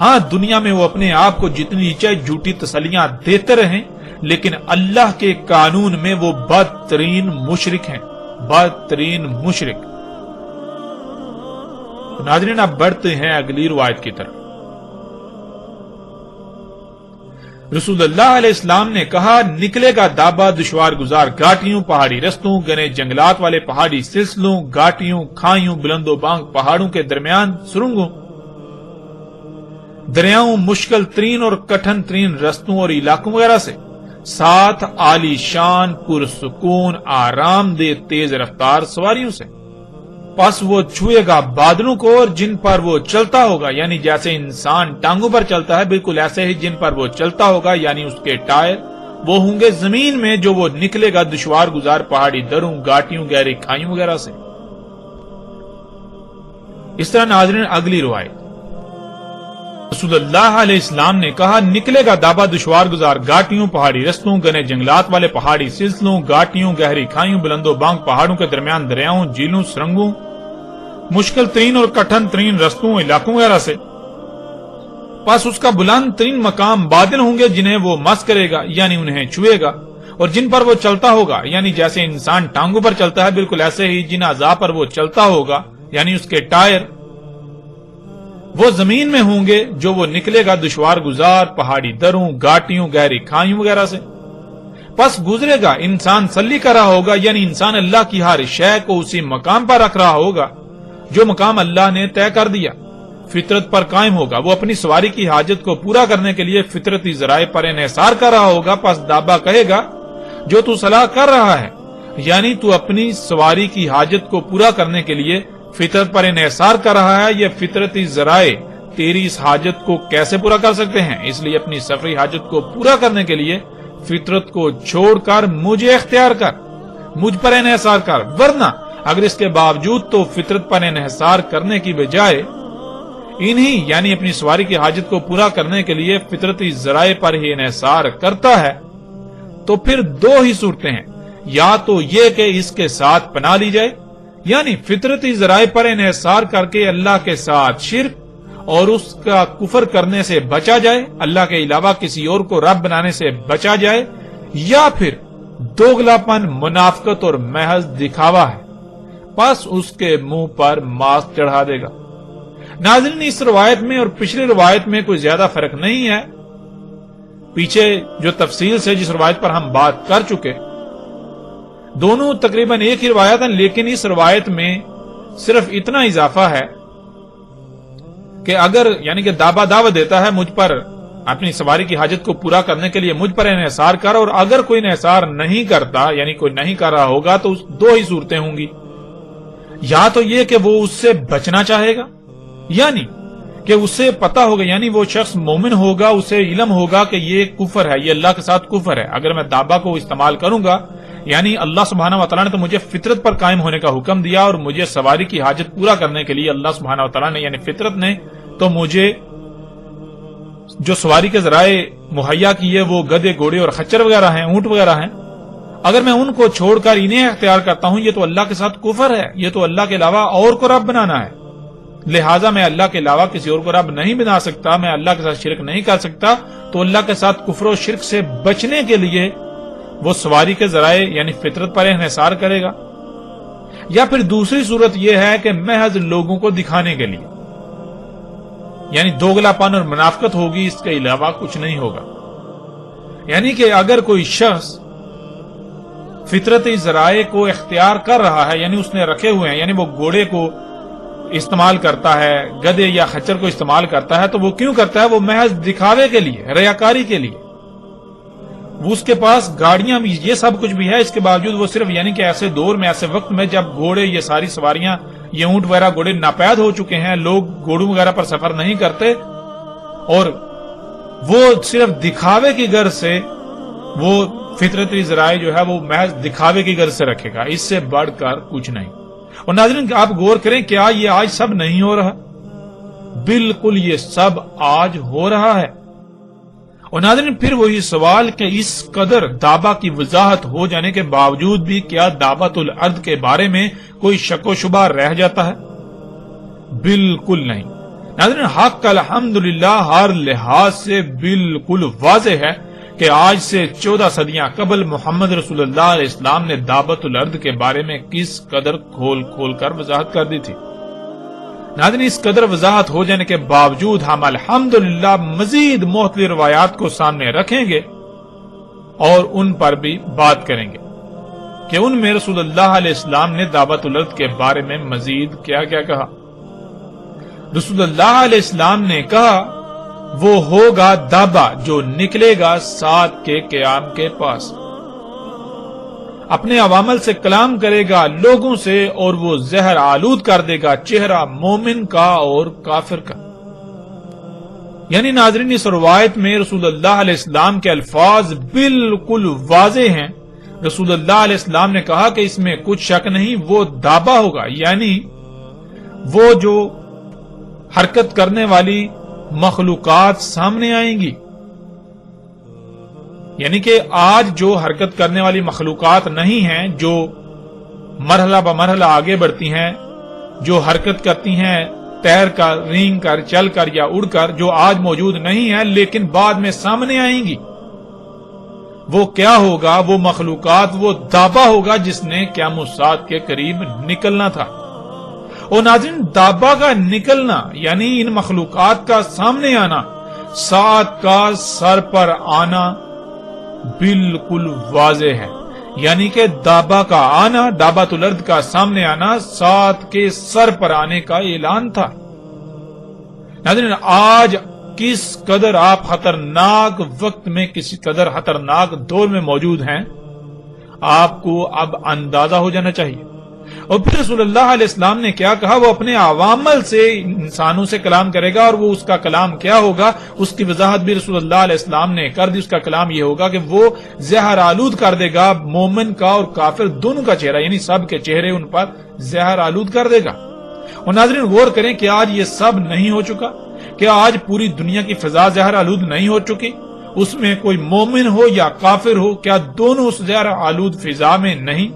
ہاں دنیا میں وہ اپنے آپ کو جتنی چاہے جھوٹی تسلیاں دیتے رہیں، لیکن اللہ کے قانون میں وہ بدترین مشرک ہیں، بدترین مشرک۔ ناظرین اب بڑھتے ہیں اگلی روایت کی طرف۔ رسول اللہ علیہ السلام نے کہا نکلے گا دابا دشوار گزار گھاٹیوں، پہاڑی رستوں، گنے جنگلات والے پہاڑی سلسلوں، گھاٹیوں، کھائیوں، بلند و بانگ پہاڑوں کے درمیان سرنگوں، دریاؤں، مشکل ترین اور کٹھن ترین رستوں اور علاقوں وغیرہ سے، ساتھ عالی شان پرسکون آرام دہ تیز رفتار سواریوں سے۔ پس وہ چھوئے گا بادلوں کو اور جن پر وہ چلتا ہوگا، یعنی جیسے انسان ٹانگوں پر چلتا ہے بالکل ایسے ہی جن پر وہ چلتا ہوگا یعنی اس کے ٹائر، وہ ہوں گے زمین میں جو وہ نکلے گا دشوار گزار پہاڑی دروں، گھاٹیوں، گہری کھائیوں وغیرہ سے۔ اس طرح ناظرین اگلی روایت، رسول اللہ علیہ السلام نے کہا نکلے گا دابا دشوار گزار گھاٹیوں، پہاڑی رستوں، گنے جنگلات والے پہاڑی سلسلوں، گھاٹیوں، گہری کھائیوں، بلند و بانگ پہاڑوں کے درمیان دریاؤں، جھیلوں، سرنگوں، مشکل ترین اور کٹھن ترین رستوں، علاقوں وغیرہ سے۔ پس اس کا بلند ترین مقام بادل ہوں گے جنہیں وہ مس کرے گا یعنی انہیں چھوئے گا، اور جن پر وہ چلتا ہوگا یعنی جیسے انسان ٹانگوں پر چلتا ہے بالکل ایسے ہی جن اعضاء پر وہ چلتا ہوگا یعنی اس کے ٹائر، وہ زمین میں ہوں گے جو وہ نکلے گا دشوار گزار پہاڑی دروں، گھاٹیوں، گہری کھائیوں وغیرہ سے۔ پس گزرے گا انسان سلی کر رہا ہوگا یعنی انسان اللہ کی ہر شے کو اسی مقام پر رکھ رہا ہوگا جو مقام اللہ نے طے کر دیا۔ فطرت پر قائم ہوگا، وہ اپنی سواری کی حاجت کو پورا کرنے کے لیے فطرتی ذرائع پر انحصار کر رہا ہوگا، پس دابا کہے گا جو تو صلاح کر رہا ہے، یعنی تو اپنی سواری کی حاجت کو پورا کرنے کے لیے فطرت پر انحصار کر رہا ہے، یہ فطرتی ذرائع تیری اس حاجت کو کیسے پورا کر سکتے ہیں؟ اس لیے اپنی سفری حاجت کو پورا کرنے کے لیے فطرت کو چھوڑ کر مجھے اختیار کر، مجھ پر انحصار کر، ورنہ اگر اس کے باوجود تو فطرت پر انحصار کرنے کی بجائے انہی یعنی اپنی سواری کی حاجت کو پورا کرنے کے لیے فطرتی ذرائع پر ہی انحصار کرتا ہے، تو پھر دو ہی صورتیں ہیں، یا تو یہ کہ اس کے ساتھ پناہ لی جائے، یعنی فطرتی ذرائع پر انحصار کر کے اللہ کے ساتھ شرک اور اس کا کفر کرنے سے بچا جائے، اللہ کے علاوہ کسی اور کو رب بنانے سے بچا جائے، یا پھر دوگلاپن، منافقت اور محض دکھاوا ہے، پس اس کے منہ پر ماسک چڑھا دے گا۔ ناظرین، اس روایت میں اور پچھلی روایت میں کوئی زیادہ فرق نہیں ہے، پیچھے جو تفصیل سے جس روایت پر ہم بات کر چکے، دونوں تقریباً ایک ہی روایت ہیں، لیکن اس روایت میں صرف اتنا اضافہ ہے کہ اگر یعنی کہ دابا دعوت دیتا ہے مجھ پر اپنی سواری کی حاجت کو پورا کرنے کے لیے مجھ پر انحصار کر، اور اگر کوئی انحصار نہیں کرتا یعنی کوئی نہیں کر رہا ہوگا تو دو ہی صورتیں ہوں گی، یا تو یہ کہ وہ اس سے بچنا چاہے گا، یعنی کہ اسے پتا ہوگا، یعنی وہ شخص مومن ہوگا، اسے علم ہوگا کہ یہ کفر ہے، یہ اللہ کے ساتھ کفر ہے، اگر میں دابا کو استعمال کروں گا یعنی اللہ سبحانہ وتعالی نے تو مجھے فطرت پر قائم ہونے کا حکم دیا، اور مجھے سواری کی حاجت پورا کرنے کے لیے اللہ سبحانہ وتعالی نے یعنی فطرت نے تو مجھے جو سواری کے ذرائع مہیا کیے وہ گدے، گھوڑے اور خچر وغیرہ ہیں، اونٹ وغیرہ ہیں، اگر میں ان کو چھوڑ کر انہیں اختیار کرتا ہوں، یہ تو اللہ کے ساتھ کفر ہے، یہ تو اللہ کے علاوہ اور کو رب بنانا ہے، لہٰذا میں اللہ کے علاوہ کسی اور کو رب نہیں بنا سکتا، میں اللہ کے ساتھ شرک نہیں کر سکتا، تو اللہ کے ساتھ کفر و شرک سے بچنے کے لیے وہ سواری کے ذرائع یعنی فطرت پر انحصار کرے گا، یا پھر دوسری صورت یہ ہے کہ محض لوگوں کو دکھانے کے لیے یعنی دوگلا پن اور منافقت ہوگی، اس کے علاوہ کچھ نہیں ہوگا، یعنی کہ اگر کوئی شخص فطرتی ذرائع کو اختیار کر رہا ہے یعنی اس نے رکھے ہوئے ہیں، یعنی وہ گھوڑے کو استعمال کرتا ہے، گدے یا خچر کو استعمال کرتا ہے، تو وہ کیوں کرتا ہے؟ وہ محض دکھاوے کے لیے، ریاکاری کے لیے، وہ اس کے پاس گاڑیاں بھی یہ سب کچھ بھی ہے، اس کے باوجود وہ صرف یعنی کہ ایسے دور میں، ایسے وقت میں جب گھوڑے یہ ساری سواریاں یہ اونٹ وغیرہ گھوڑے ناپید ہو چکے ہیں، لوگ گھوڑوں وغیرہ پر سفر نہیں کرتے، اور وہ صرف دکھاوے کی غرض سے وہ فطرتی ذرائع جو ہے وہ محض دکھاوے کی غرض سے رکھے گا، اس سے بڑھ کر کچھ نہیں۔ اور ناظرین آپ غور کریں، کیا یہ آج سب نہیں ہو رہا؟ بالکل یہ سب آج ہو رہا ہے۔ اور ناظرین پھر وہی سوال کہ اس قدر دعویٰ کی وضاحت ہو جانے کے باوجود بھی کیا دعوت الارض کے بارے میں کوئی شک و شبہ رہ جاتا ہے؟ بالکل نہیں۔ ناظرین حق الحمدللہ ہر لحاظ سے بالکل واضح ہے کہ آج سے 14 صدیاں قبل محمد رسول اللہ علیہ السلام نے دعوت الارض کے بارے میں کس قدر کھول کھول کر وضاحت کر دی تھی۔ ناظرین اس قدر وضاحت ہو جانے کے باوجود ہم الحمدللہ مزید معتلی روایات کو سامنے رکھیں گے اور ان پر بھی بات کریں گے کہ ان میں رسول اللہ علیہ السلام نے دعوت الارض کے بارے میں مزید کیا کیا کہا۔ رسول اللہ علیہ السلام نے کہا وہ ہوگا دابا جو نکلے گا سات کے قیام کے پاس، اپنے عوامل سے کلام کرے گا لوگوں سے، اور وہ زہر آلود کر دے گا چہرہ مومن کا اور کافر کا۔ یعنی ناظرین اس روایت میں رسول اللہ علیہ السلام کے الفاظ بالکل واضح ہیں۔ رسول اللہ علیہ السلام نے کہا کہ اس میں کچھ شک نہیں، وہ دابا ہوگا، یعنی وہ جو حرکت کرنے والی مخلوقات سامنے آئیں گی، یعنی کہ آج جو حرکت کرنے والی مخلوقات نہیں ہیں، جو مرحلہ بمرحلہ آگے بڑھتی ہیں، جو حرکت کرتی ہیں تیر کر، رینگ کر، چل کر یا اڑ کر، جو آج موجود نہیں ہیں لیکن بعد میں سامنے آئیں گی، وہ کیا ہوگا؟ وہ مخلوقات، وہ دابا ہوگا جس نے قیام الساعت کے قریب نکلنا تھا۔ اور ناظرین دابا کا نکلنا یعنی ان مخلوقات کا سامنے آنا، سات کا سر پر آنا بالکل واضح ہے، یعنی کہ دابا کا آنا، دابت الارض کا سامنے آنا، سات کے سر پر آنے کا اعلان تھا۔ ناظرین آج کس قدر آپ خطرناک وقت میں کسی قدر خطرناک دور میں موجود ہیں آپ کو اب اندازہ ہو جانا چاہیے۔ اور پھر رسول اللہ علیہ السلام نے کیا کہا، وہ اپنے عوامل سے انسانوں سے کلام کرے گا، اور وہ اس کا کلام کیا ہوگا اس کی وضاحت بھی رسول اللہ علیہ السلام نے کر دی۔ اس کا کلام یہ ہوگا کہ وہ زہر آلود کر دے گا مومن کا اور کافر دونوں کا چہرہ، یعنی سب کے چہرے ان پر زہر آلود کر دے گا۔ اور ناظرین غور کریں کہ آج یہ سب نہیں ہو چکا، کیا آج پوری دنیا کی فضا زہر آلود نہیں ہو چکی؟ اس میں کوئی مومن ہو یا کافر ہو، کیا دونوں اس زہر آلود فضا میں نہیں؟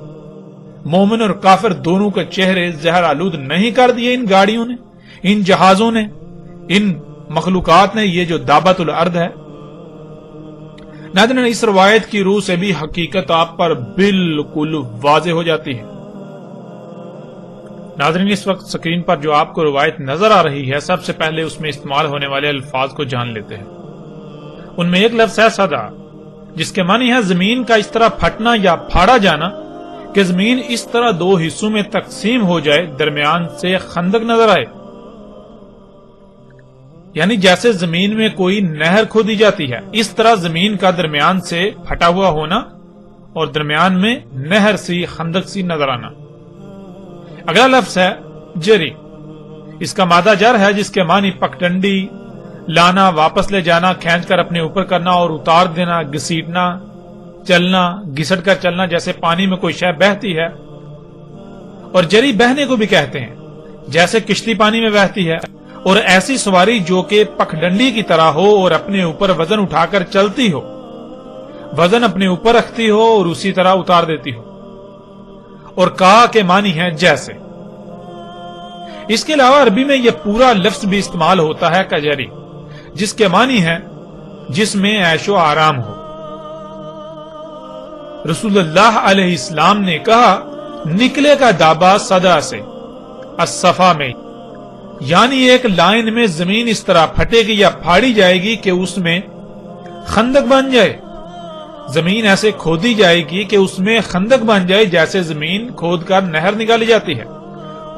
مومن اور کافر دونوں کے چہرے زہر آلود نہیں کر دیے ان گاڑیوں نے، ان جہازوں نے، ان مخلوقات نے، یہ جو دابت الارض ہے۔ ناظرین اس روایت کی روح سے بھی حقیقت آپ پر بالکل واضح ہو جاتی ہے۔ ناظرین اس وقت سکرین پر جو آپ کو روایت نظر آ رہی ہے، سب سے پہلے اس میں استعمال ہونے والے الفاظ کو جان لیتے ہیں۔ ان میں ایک لفظ ہے صدا، جس کے معنی ہے زمین کا اس طرح پھٹنا یا پھاڑا جانا کہ زمین اس طرح دو حصوں میں تقسیم ہو جائے، درمیان سے خندق نظر آئے، یعنی جیسے زمین میں کوئی نہر کھودی جاتی ہے، اس طرح زمین کا درمیان سے پھٹا ہوا ہونا اور درمیان میں نہر سی خندق سی نظر آنا۔ اگلا لفظ ہے جری، اس کا مادہ جر ہے، جس کے معنی پگڈنڈی، لانا، واپس لے جانا، کھینچ کر اپنے اوپر کرنا اور اتار دینا، گھسیٹنا، چلنا، گھسٹ کر چلنا، جیسے پانی میں کوئی شے بہتی ہے۔ اور جری بہنے کو بھی کہتے ہیں، جیسے کشتی پانی میں بہتی ہے۔ اور ایسی سواری جو کہ پگڈنڈی کی طرح ہو اور اپنے اوپر وزن اٹھا کر چلتی ہو، وزن اپنے اوپر رکھتی ہو اور اسی طرح اتار دیتی ہو۔ اور کا کے معنی ہے جیسے۔ اس کے علاوہ عربی میں یہ پورا لفظ بھی استعمال ہوتا ہے کجری، جس کے معنی ہے جس میں عیش و آرام ہو۔ رسول اللہ علیہ السلام نے کہا نکلے کا دابا صدا سے، الصفا میں، یعنی ایک لائن میں زمین اس طرح پھٹے گی یا پھاڑی جائے گی کہ اس میں خندق بن جائے، زمین ایسے کھودی جائے گی کہ اس میں خندق بن جائے، جیسے زمین کھود کر نہر نکالی جاتی ہے۔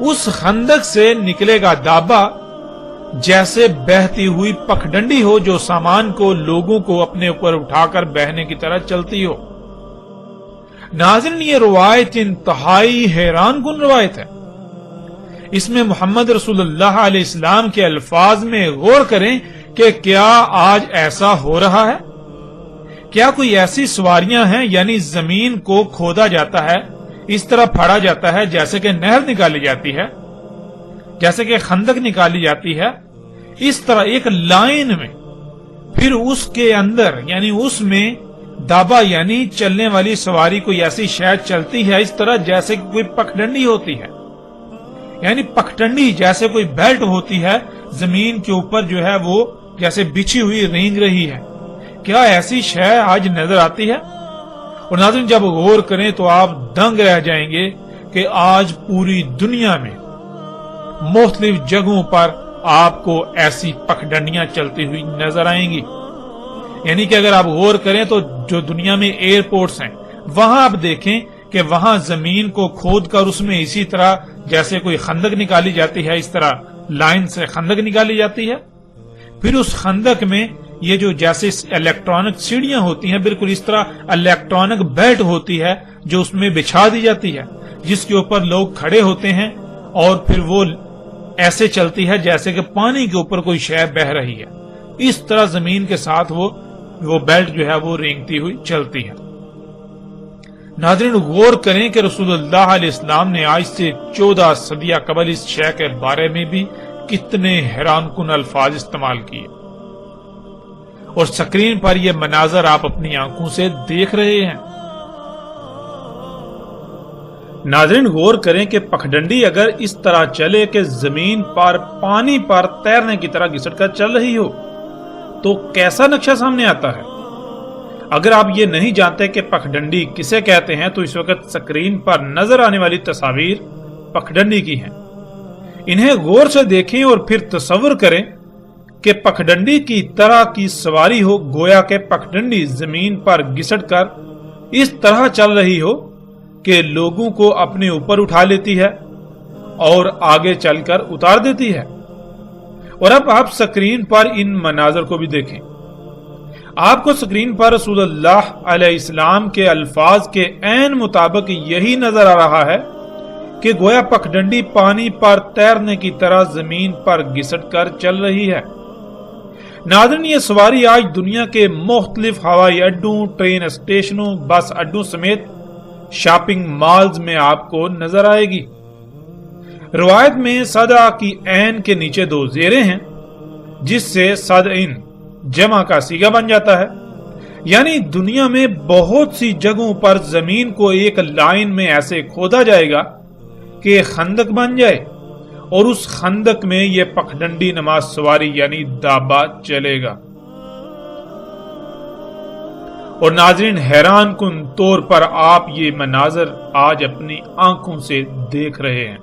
اس خندق سے نکلے گا دابا جیسے بہتی ہوئی پگڈنڈی ہو، جو سامان کو، لوگوں کو اپنے اوپر اٹھا کر بہنے کی طرح چلتی ہو۔ ناظرین یہ روایت انتہائی حیران کن روایت ہے۔ اس میں محمد رسول اللہ علیہ السلام کے الفاظ میں غور کریں کہ کیا آج ایسا ہو رہا ہے؟ کیا کوئی ایسی سواریاں ہیں، یعنی زمین کو کھودا جاتا ہے، اس طرح پھاڑا جاتا ہے جیسے کہ نہر نکالی جاتی ہے، جیسے کہ خندق نکالی جاتی ہے، اس طرح ایک لائن میں، پھر اس کے اندر یعنی اس میں دابا یعنی چلنے والی سواری کوئی ایسی شے چلتی ہے اس طرح جیسے کہ کوئی پگڈنڈی ہوتی ہے، یعنی پگڈنڈی جیسے کوئی بیلٹ ہوتی ہے زمین کے اوپر جو ہے وہ جیسے بچھی ہوئی رینگ رہی ہے۔ کیا ایسی شے آج نظر آتی ہے؟ اور ناظرین جب غور کریں تو آپ دنگ رہ جائیں گے کہ آج پوری دنیا میں مختلف جگہوں پر آپ کو ایسی پگڈنڈیاں چلتی ہوئی نظر آئیں گی۔ یعنی کہ اگر آپ غور کریں تو جو دنیا میں ایئرپورٹس ہیں وہاں آپ دیکھیں کہ وہاں زمین کو کھود کر اس میں اسی طرح جیسے کوئی خندق نکالی جاتی ہے، اس طرح لائن سے خندق نکالی جاتی ہے، پھر اس خندق میں یہ جو جیسے الیکٹرانک سیڑھیاں ہوتی ہیں، بالکل اس طرح الیکٹرانک بیلٹ ہوتی ہے جو اس میں بچھا دی جاتی ہے، جس کے اوپر لوگ کھڑے ہوتے ہیں اور پھر وہ ایسے چلتی ہے جیسے کہ پانی کے اوپر کوئی شے بہہ رہی ہے۔ اس طرح زمین کے ساتھ وہ بیلٹ جو ہے وہ رینگتی ہوئی چلتی ہے۔ ناظرین غور کریں کہ رسول اللہ علیہ السلام نے آج سے 14 صدیاں قبل اس شے کے بارے میں بھی کتنے حیران کن الفاظ استعمال کیے، اور سکرین پر یہ مناظر آپ اپنی آنکھوں سے دیکھ رہے ہیں۔ ناظرین غور کریں کہ پگڈنڈی اگر اس طرح چلے کہ زمین پر پانی پر تیرنے کی طرح گھسٹ کر چل رہی ہو تو کیسا نقشہ سامنے آتا ہے؟ اگر آپ یہ نہیں جانتے کہ پگڈنڈی کسے کہتے ہیں تو اس وقت سکرین پر نظر آنے والی تصاویر پگڈنڈی کی ہیں، انہیں غور سے دیکھیں اور پھر تصور کریں کہ پگڈنڈی کی طرح کی سواری ہو، گویا کہ پگڈنڈی زمین پر گھسٹ کر اس طرح چل رہی ہو کہ لوگوں کو اپنے اوپر اٹھا لیتی ہے اور آگے چل کر اتار دیتی ہے۔ اور اب آپ سکرین پر ان مناظر کو بھی دیکھیں. آپ کو سکرین پر رسول اللہ علیہ السلام کے الفاظ کے عین مطابق یہی نظر آ رہا ہے کہ گویا پگڈنڈی پانی پر تیرنے کی طرح زمین پر گھسٹ کر چل رہی ہے. ناظرین، یہ سواری آج دنیا کے مختلف ہوائی اڈوں، ٹرین اسٹیشنوں، بس اڈوں سمیت شاپنگ مالز میں آپ کو نظر آئے گی. روایت میں صدع کی عین کے نیچے 2 زیریں ہیں جس سے صدعین جمع کا صیغہ بن جاتا ہے. یعنی دنیا میں بہت سی جگہوں پر زمین کو ایک لائن میں ایسے کھودا جائے گا کہ خندق بن جائے اور اس خندق میں یہ پگڈنڈی نماز سواری یعنی دابہ چلے گا. اور ناظرین، حیران کن طور پر آپ یہ مناظر آج اپنی آنکھوں سے دیکھ رہے ہیں.